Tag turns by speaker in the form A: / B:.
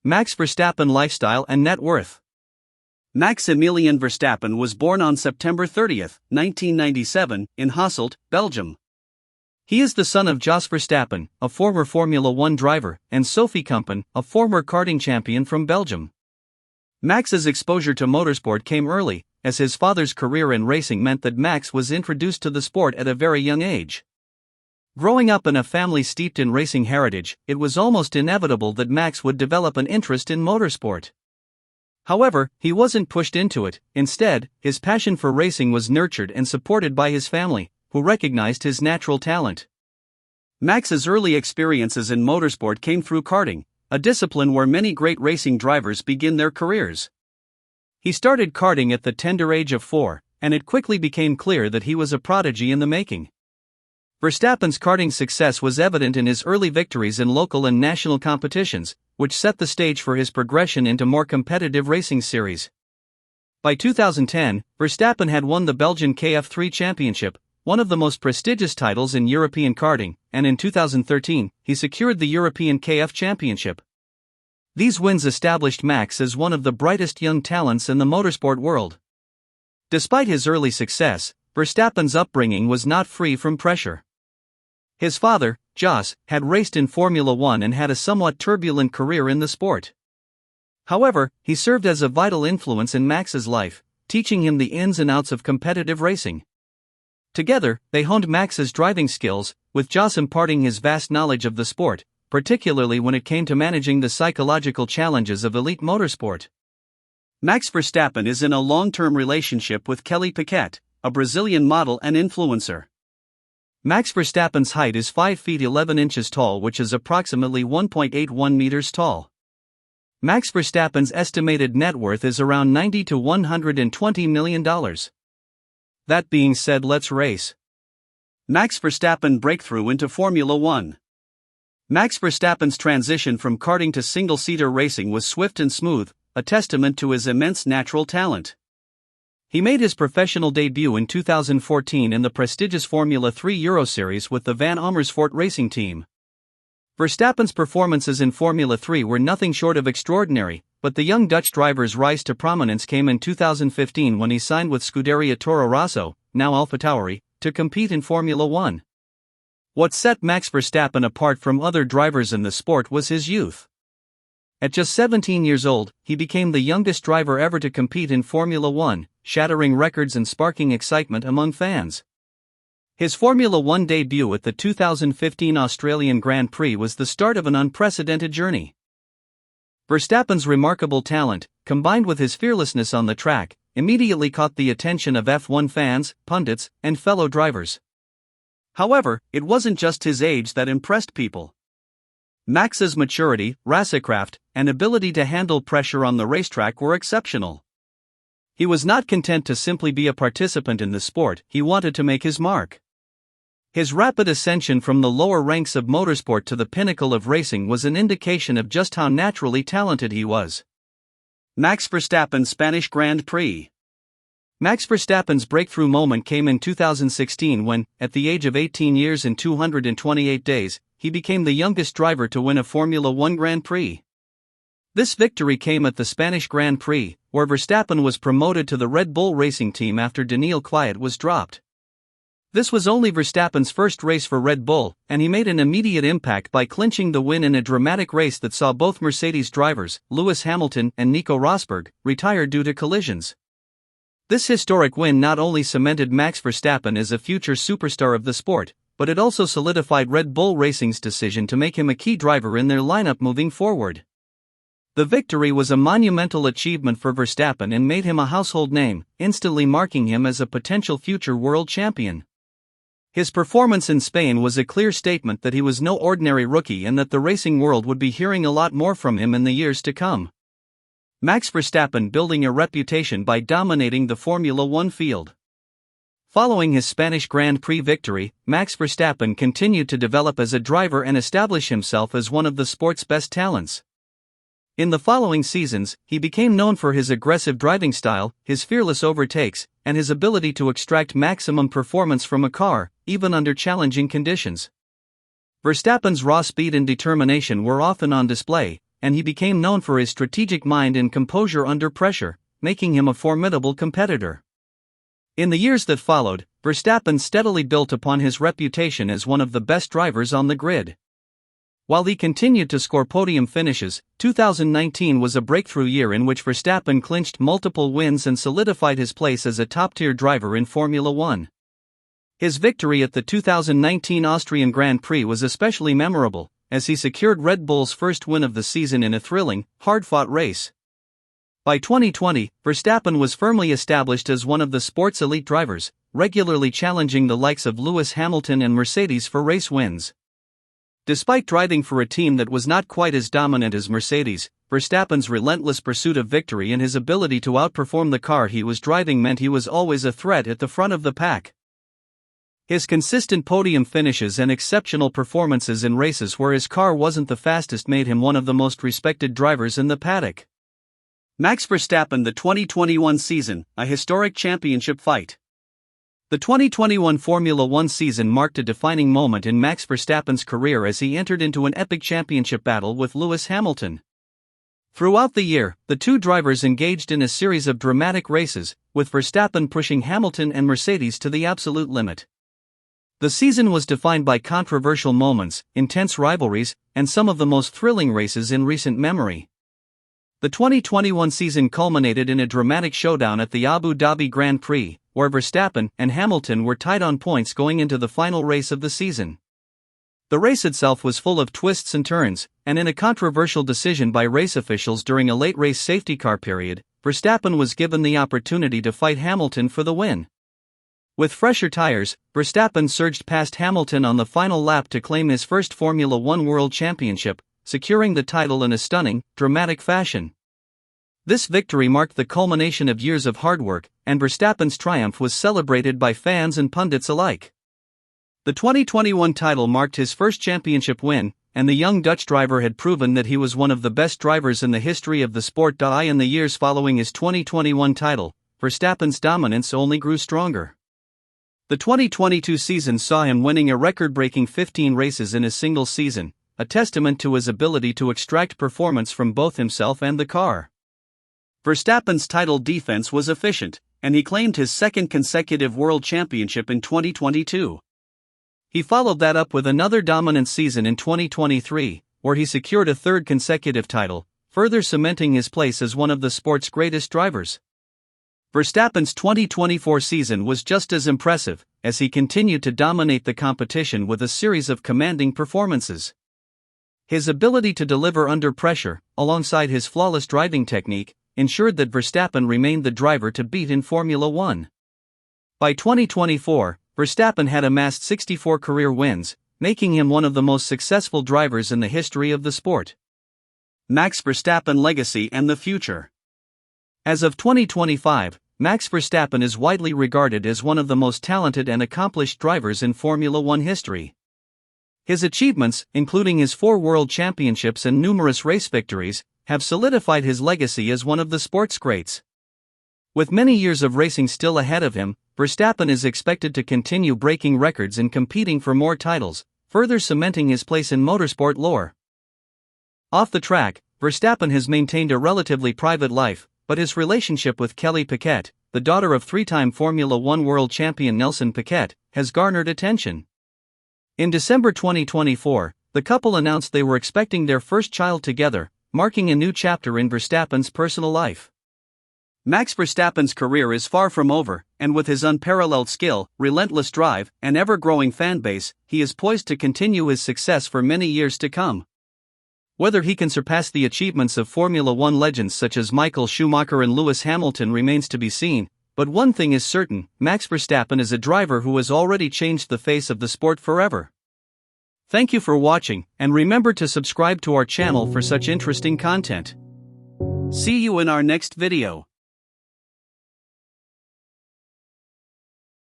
A: Max Verstappen lifestyle and net worth. Maximilian Verstappen was born on September 30, 1997, in Hasselt, Belgium. He is the son of Jos Verstappen, a former Formula One driver, and Sophie Kumpen, a former karting champion from Belgium. Max's exposure to motorsport came early, as his father's career in racing meant that Max was introduced to the sport at a very young age. Growing up in a family steeped in racing heritage, it was almost inevitable that Max would develop an interest in motorsport. However, he wasn't pushed into it. Instead, his passion for racing was nurtured and supported by his family, who recognized his natural talent. Max's early experiences in motorsport came through karting, a discipline where many great racing drivers begin their careers. He started karting at the tender age of 4, and it quickly became clear that he was a prodigy in the making. Verstappen's karting success was evident in his early victories in local and national competitions, which set the stage for his progression into more competitive racing series. By 2010, Verstappen had won the Belgian KF3 Championship, one of the most prestigious titles in European karting, and in 2013, he secured the European KF Championship. These wins established Max as one of the brightest young talents in the motorsport world. Despite his early success, Verstappen's upbringing was not free from pressure. His father, Jos, had raced in Formula One and had a somewhat turbulent career in the sport. However, he served as a vital influence in Max's life, teaching him the ins and outs of competitive racing. Together, they honed Max's driving skills, with Jos imparting his vast knowledge of the sport, particularly when it came to managing the psychological challenges of elite motorsport. Max Verstappen is in a long-term relationship with Kelly Piquet, a Brazilian model and influencer. Max Verstappen's height is 5 feet 11 inches tall, which is approximately 1.81 meters tall. Max Verstappen's estimated net worth is around $90 to $120 million. That being said, let's race. Max Verstappen breakthrough into Formula One. Max Verstappen's transition from karting to single-seater racing was swift and smooth, a testament to his immense natural talent. He made his professional debut in 2014 in the prestigious Formula 3 Euro Series with the Van Amersfoort racing team. Verstappen's performances in Formula 3 were nothing short of extraordinary, but the young Dutch driver's rise to prominence came in 2015 when he signed with Scuderia Toro Rosso, now AlphaTauri, to compete in Formula 1. What set Max Verstappen apart from other drivers in the sport was his youth. At just 17 years old, he became the youngest driver ever to compete in Formula 1, shattering records and sparking excitement among fans. His Formula 1 debut at the 2015 Australian Grand Prix was the start of an unprecedented journey. Verstappen's remarkable talent, combined with his fearlessness on the track, immediately caught the attention of F1 fans, pundits, and fellow drivers. However, it wasn't just his age that impressed people. Max's maturity, racecraft, and ability to handle pressure on the racetrack were exceptional. He was not content to simply be a participant in the sport, he wanted to make his mark. His rapid ascension from the lower ranks of motorsport to the pinnacle of racing was an indication of just how naturally talented he was. Max Verstappen Spanish Grand Prix. Max Verstappen's breakthrough moment came in 2016 when, at the age of 18 years and 228 days, he became the youngest driver to win a Formula 1 Grand Prix. This victory came at the Spanish Grand Prix, where Verstappen was promoted to the Red Bull racing team after Daniil Kvyat was dropped. This was only Verstappen's first race for Red Bull, and he made an immediate impact by clinching the win in a dramatic race that saw both Mercedes drivers, Lewis Hamilton and Nico Rosberg, retire due to collisions. This historic win not only cemented Max Verstappen as a future superstar of the sport, but it also solidified Red Bull Racing's decision to make him a key driver in their lineup moving forward. The victory was a monumental achievement for Verstappen and made him a household name, instantly marking him as a potential future world champion. His performance in Spain was a clear statement that he was no ordinary rookie and that the racing world would be hearing a lot more from him in the years to come. Max Verstappen building a reputation by dominating the Formula 1 field. Following his Spanish Grand Prix victory, Max Verstappen continued to develop as a driver and establish himself as one of the sport's best talents. In the following seasons, he became known for his aggressive driving style, his fearless overtakes, and his ability to extract maximum performance from a car, even under challenging conditions. Verstappen's raw speed and determination were often on display, and he became known for his strategic mind and composure under pressure, making him a formidable competitor. In the years that followed, Verstappen steadily built upon his reputation as one of the best drivers on the grid. While he continued to score podium finishes, 2019 was a breakthrough year in which Verstappen clinched multiple wins and solidified his place as a top-tier driver in Formula One. His victory at the 2019 Austrian Grand Prix was especially memorable, as he secured Red Bull's first win of the season in a thrilling, hard-fought race. By 2020, Verstappen was firmly established as one of the sport's elite drivers, regularly challenging the likes of Lewis Hamilton and Mercedes for race wins. Despite driving for a team that was not quite as dominant as Mercedes, Verstappen's relentless pursuit of victory and his ability to outperform the car he was driving meant he was always a threat at the front of the pack. His consistent podium finishes and exceptional performances in races where his car wasn't the fastest made him one of the most respected drivers in the paddock. Max Verstappen. The 2021 season, a historic championship fight. The 2021 Formula One season marked a defining moment in Max Verstappen's career as he entered into an epic championship battle with Lewis Hamilton. Throughout the year, the two drivers engaged in a series of dramatic races, with Verstappen pushing Hamilton and Mercedes to the absolute limit. The season was defined by controversial moments, intense rivalries, and some of the most thrilling races in recent memory. The 2021 season culminated in a dramatic showdown at the Abu Dhabi Grand Prix, where Verstappen and Hamilton were tied on points going into the final race of the season. The race itself was full of twists and turns, and in a controversial decision by race officials during a late race safety car period, Verstappen was given the opportunity to fight Hamilton for the win. With fresher tires, Verstappen surged past Hamilton on the final lap to claim his first Formula One World Championship, securing the title in a stunning, dramatic fashion. This victory marked the culmination of years of hard work, and Verstappen's triumph was celebrated by fans and pundits alike. The 2021 title marked his first championship win, and the young Dutch driver had proven that he was one of the best drivers in the history of the sport. In the years following his 2021 title, Verstappen's dominance only grew stronger. The 2022 season saw him winning a record-breaking 15 races in a single season, a testament to his ability to extract performance from both himself and the car. Verstappen's title defense was efficient, and he claimed his second consecutive world championship in 2022. He followed that up with another dominant season in 2023, where he secured a third consecutive title, further cementing his place as one of the sport's greatest drivers. Verstappen's 2024 season was just as impressive, as he continued to dominate the competition with a series of commanding performances. His ability to deliver under pressure, alongside his flawless driving technique, ensured that Verstappen remained the driver to beat in Formula One. By 2024, Verstappen had amassed 64 career wins, making him one of the most successful drivers in the history of the sport. Max Verstappen legacy and the future. As of 2025, Max Verstappen is widely regarded as one of the most talented and accomplished drivers in Formula One history. His achievements, including his 4 world championships and numerous race victories, have solidified his legacy as one of the sport's greats. With many years of racing still ahead of him, Verstappen is expected to continue breaking records and competing for more titles, further cementing his place in motorsport lore. Off the track, Verstappen has maintained a relatively private life, but his relationship with Kelly Piquet, the daughter of 3-time Formula One world champion Nelson Piquet, has garnered attention. In December 2024, the couple announced they were expecting their first child together, marking a new chapter in Verstappen's personal life. Max Verstappen's career is far from over, and with his unparalleled skill, relentless drive, and ever-growing fanbase, he is poised to continue his success for many years to come. Whether he can surpass the achievements of Formula One legends such as Michael Schumacher and Lewis Hamilton remains to be seen, but one thing is certain: Max Verstappen is a driver who has already changed the face of the sport forever. Thank you for watching, and remember to subscribe to our channel for such interesting content. See you in our next video.